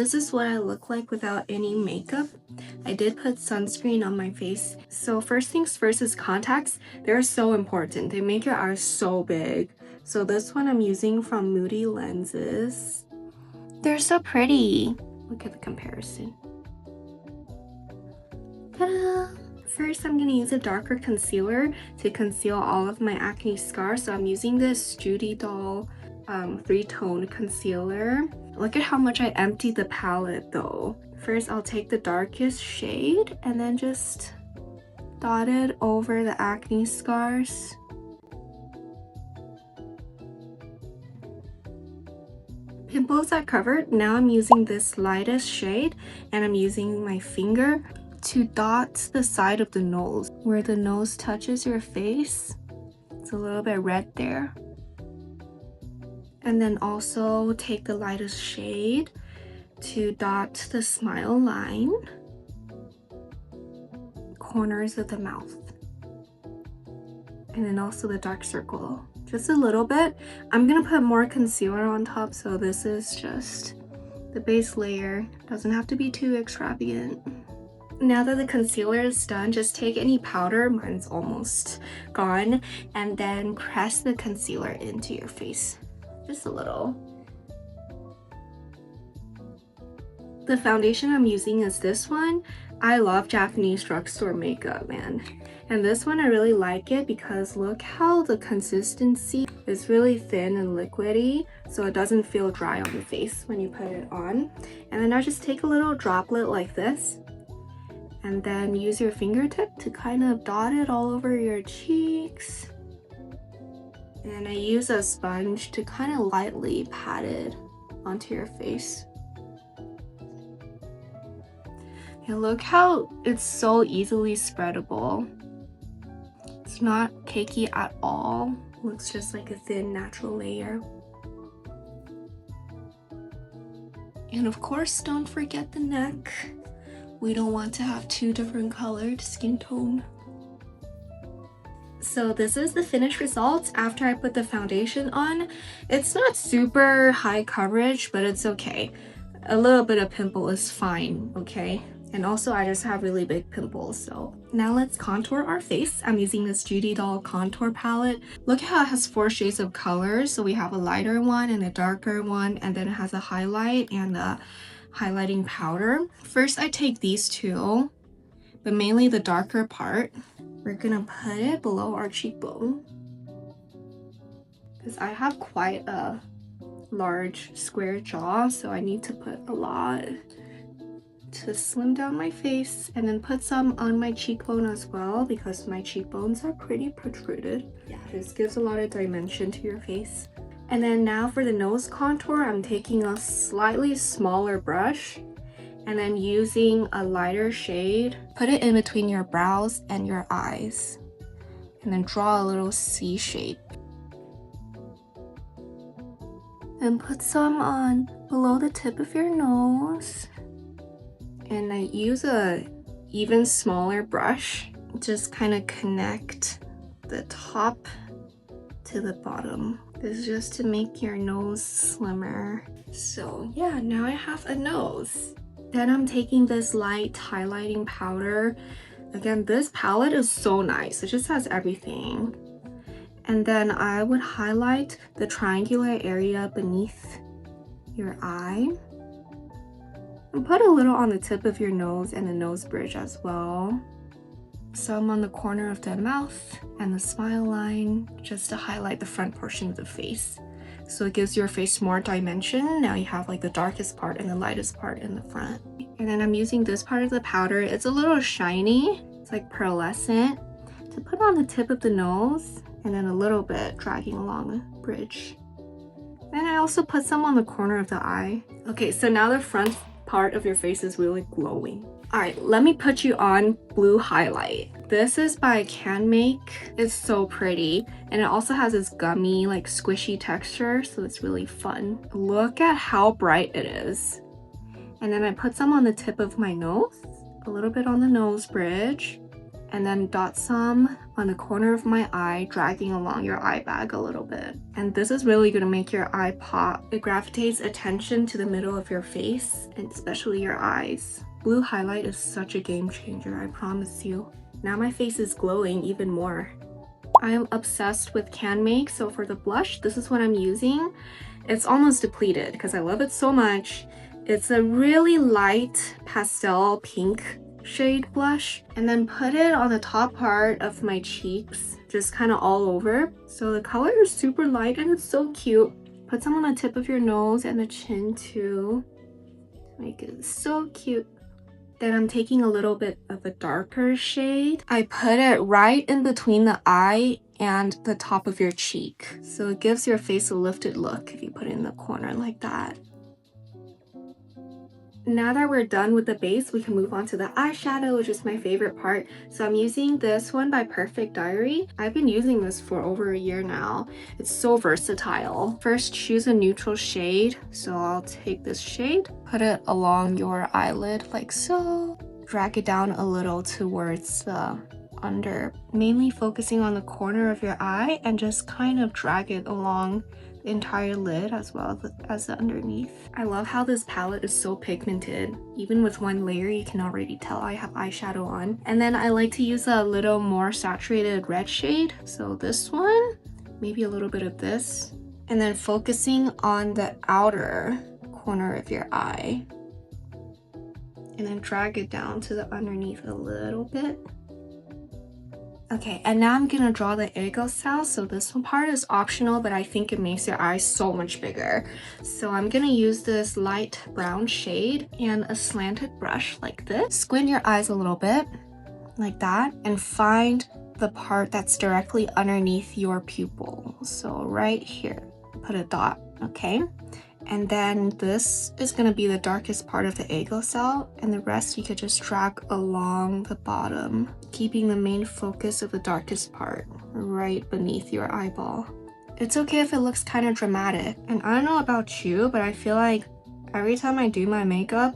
this is what I look like without any makeup. I did put sunscreen on my face. So first things first is contacts. They're so important. They make your eyes so big. So this one I'm using from Moody Lenses. They're so pretty. Look at the comparison. Ta-da! First, I'm going to use a darker concealer to conceal all of my acne scars. So I'm using this Judy Doll 3-tone concealer. Look at how much I emptied the palette though. First, I'll take the darkest shade and then just dot it over the acne scars. Pimples are covered. Now I'm using this lightest shade and I'm using my finger to dot the side of the nose where the nose touches your face. It's a little bit red there. And then also take the lightest shade to dot the smile line, corners of the mouth, and then also the dark circle. Just a little bit. I'm gonna put more concealer on top, so this is just the base layer. Doesn't have to be too extravagant. Now that the concealer is done, just take any powder, mine's almost gone, and then press the concealer into your face. Just a little. The foundation I'm using is this one. I love Japanese drugstore makeup, man. And this one I really like it because look how the consistency is really thin and liquidy, so it doesn't feel dry on the face when you put it on. And then I just take a little droplet like this and then use your fingertip to kind of dot it all over your cheeks. And I use a sponge to kind of lightly pat it onto your face. And look how it's so easily spreadable. It's not cakey at all. Looks just like a thin natural layer. And of course, don't forget the neck. We don't want to have two different colored skin tone. So this is the finished result after I put the foundation on. It's not super high coverage, but it's okay. A little bit of pimple is fine, okay? And also I just have really big pimples, so. Now let's contour our face. I'm using this Judy Doll contour palette. Look how it has 4 shades of colors. So we have a lighter one and a darker one, and then it has a highlight and a highlighting powder. First I take these two, but mainly the darker part. We're gonna put it below our cheekbone because I have quite a large square jaw, so I need to put a lot to slim down my face, and then put some on my cheekbone as well because my cheekbones are pretty protruded. Yeah, this gives a lot of dimension to your face. And then now for the nose contour, I'm taking a slightly smaller brush and then using a lighter shade, put it in between your brows and your eyes, and then draw a little C shape. And put some on below the tip of your nose. And I use a even smaller brush, just kind of connect the top to the bottom. This is just to make your nose slimmer. So yeah, now I have a nose. Then I'm taking this light highlighting powder. Again, this palette is so nice. It just has everything. And then I would highlight the triangular area beneath your eye. And put a little on the tip of your nose and the nose bridge as well. Some on the corner of the mouth and the smile line, just to highlight the front portion of the face. So it gives your face more dimension. Now you have like the darkest part and the lightest part in the front. And then I'm using this part of the powder. It's a little shiny. It's like pearlescent. To put on the tip of the nose and then a little bit dragging along the bridge. And I also put some on the corner of the eye. Okay, so now the front part of your face is really glowing. All right, let me put you on blue highlight. This is by Can Make. It's so pretty, and it also has this gummy, like squishy texture, so it's really fun. Look at how bright it is. And then I put some on the tip of my nose, a little bit on the nose bridge, and then dot some on the corner of my eye, dragging along your eye bag a little bit. And this is really gonna make your eye pop. It gravitates attention to the middle of your face, and especially your eyes. Blue highlight is such a game changer, I promise you. Now my face is glowing even more. I am obsessed with Can Make, so for the blush, this is what I'm using. It's almost depleted because I love it so much. It's a really light pastel pink shade blush, and then put it on the top part of my cheeks, just kind of all over. So the color is super light and it's so cute. Put some on the tip of your nose and the chin too, to make it so cute. Then I'm taking a little bit of a darker shade. I put it right in between the eye and the top of your cheek, so it gives your face a lifted look if you put it in the corner like that. Now that we're done with the base, we can move on to the eyeshadow, which is my favorite part. So I'm using this one by Perfect Diary. I've been using this for over a year now. It's so versatile. First, choose a neutral shade. So I'll take this shade, put it along your eyelid like so. Drag it down a little towards the under, mainly focusing on the corner of your eye, and just kind of drag it along the entire lid as well as the underneath. I love how this palette is so pigmented. Even with one layer, you can already tell I have eyeshadow on. And then I like to use a little more saturated red shade. So this one, maybe a little bit of this. And then focusing on the outer corner of your eye. And then drag it down to the underneath a little bit. Okay, and now I'm gonna draw the ego cell. So this one part is optional, but I think it makes your eyes so much bigger. So I'm gonna use this light brown shade and a slanted brush like this. Squint your eyes a little bit, like that, and find the part that's directly underneath your pupil. So right here, put a dot, okay? And then this is going to be the darkest part of the ego cell, and the rest you could just drag along the bottom, keeping the main focus of the darkest part right beneath your eyeball. It's okay if it looks kind of dramatic, and I don't know about you, but I feel like every time I do my makeup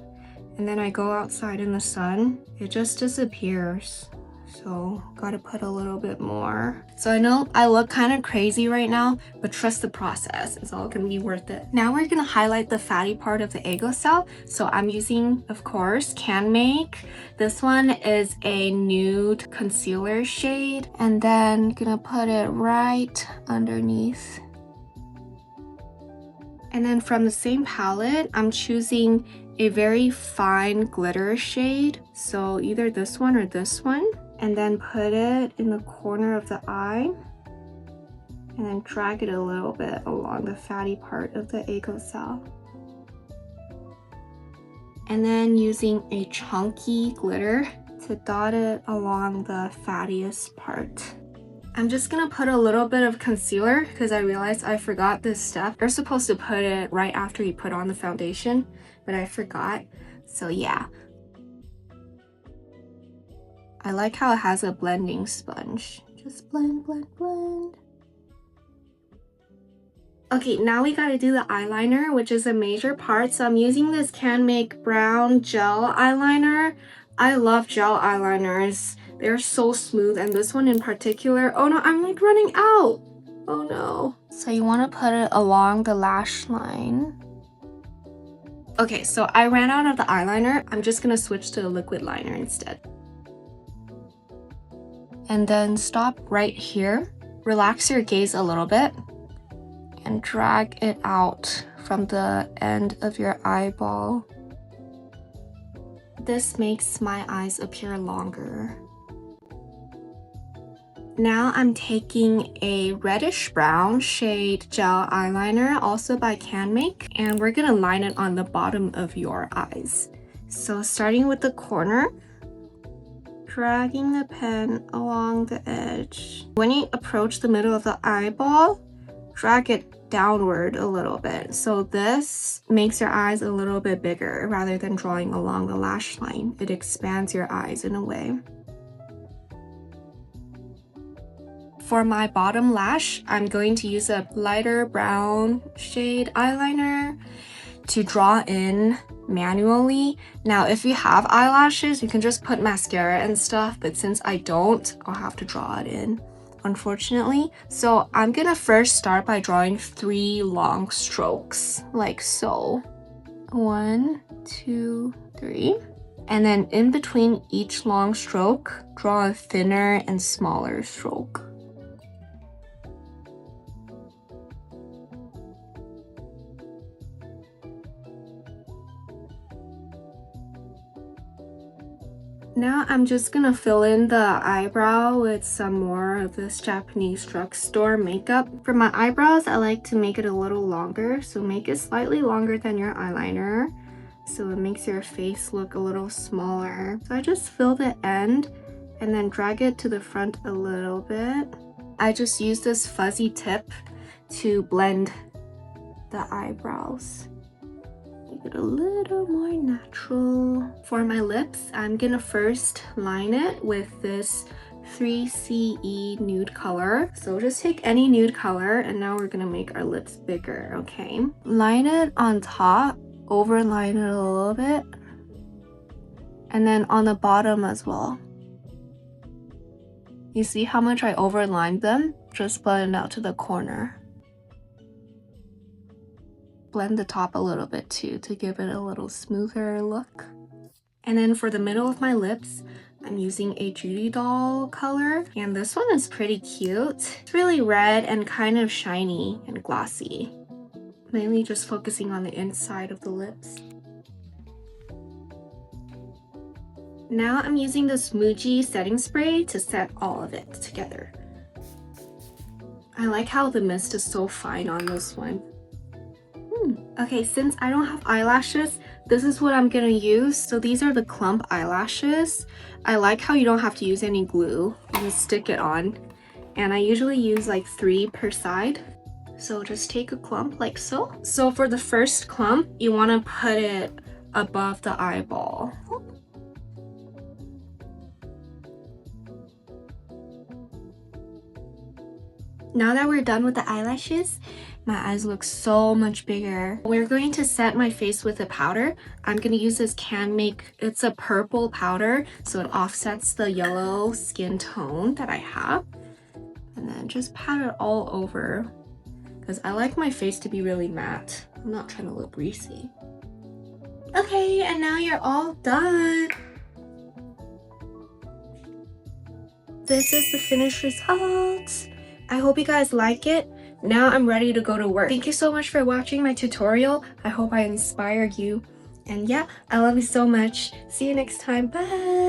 and then I go outside in the sun, it just disappears. So gotta put a little bit more. So I know I look kind of crazy right now, but trust the process. It's all gonna be worth it. Now we're gonna highlight the fatty part of the ego cell. So I'm using, of course, Can Make. This one is a nude concealer shade, and then gonna put it right underneath. And then from the same palette, I'm choosing a very fine glitter shade. So either this one or this one. And then put it in the corner of the eye, and then drag it a little bit along the fatty part of the ego cell. And then using a chunky glitter to dot it along the fattiest part. I'm just gonna put a little bit of concealer because I realized I forgot this step. You're supposed to put it right after you put on the foundation, but I forgot. So yeah. I like how it has a blending sponge. Just blend, blend, blend. Okay, now we gotta do the eyeliner, which is a major part. So I'm using this Can Make brown gel eyeliner. I love gel eyeliners. They're so smooth, and this one in particular. Oh no, I'm like running out. Oh no. So you wanna put it along the lash line. Okay, so I ran out of the eyeliner. I'm just gonna switch to a liquid liner instead. And then stop right here. Relax your gaze a little bit and drag it out from the end of your eyeball. This makes my eyes appear longer. Now I'm taking a reddish brown shade gel eyeliner, also by Can Make, and we're gonna line it on the bottom of your eyes. So starting with the corner, dragging the pen along the edge. When you approach the middle of the eyeball, drag it downward a little bit. So this makes your eyes a little bit bigger rather than drawing along the lash line. It expands your eyes in a way. For my bottom lash, I'm going to use a lighter brown shade eyeliner. to draw in manually. Now, if you have eyelashes, you can just put mascara and stuff, but since I don't, I'll have to draw it in, unfortunately. So I'm gonna first start by drawing 3 long strokes, like so. 1, 2, 3. And then in between each long stroke, draw a thinner and smaller stroke. Now I'm just gonna fill in the eyebrow with some more of this Japanese drugstore makeup. For my eyebrows, I like to make it a little longer, so make it slightly longer than your eyeliner, so it makes your face look a little smaller. So I just fill the end and then drag it to the front a little bit. I just use this fuzzy tip to blend the eyebrows. Make it a little more natural. For my lips, I'm gonna first line it with this 3CE nude color. So just take any nude color and now we're gonna make our lips bigger, okay? Line it on top, overline it a little bit, and then on the bottom as well. You see how much I overlined them? Just blend it out to the corner. Blend the top a little bit too to give it a little smoother look. And then for the middle of my lips, I'm using a Judy doll color, and this one is pretty cute. It's really red and kind of shiny and glossy. Mainly just focusing on the inside of the lips. Now I'm using this Muji setting spray to set all of it together. I like how the mist is so fine on this one. Okay, since I don't have eyelashes, this is what I'm gonna use. So these are the clump eyelashes. I like how you don't have to use any glue. You just stick it on. And I usually use like 3 per side. So just take a clump like so. So for the first clump, you wanna put it above the eyeball. Now that we're done with the eyelashes, my eyes look so much bigger. We're going to set my face with a powder. I'm gonna use this Can Make, it's a purple powder, so it offsets the yellow skin tone that I have. And then just pat it all over, because I like my face to be really matte. I'm not trying to look greasy. Okay, and now you're all done. This is the finished result. I hope you guys like it. Now I'm ready to go to work. Thank you so much for watching my tutorial. I hope I inspired you. And yeah, I love you so much. See you next time. Bye!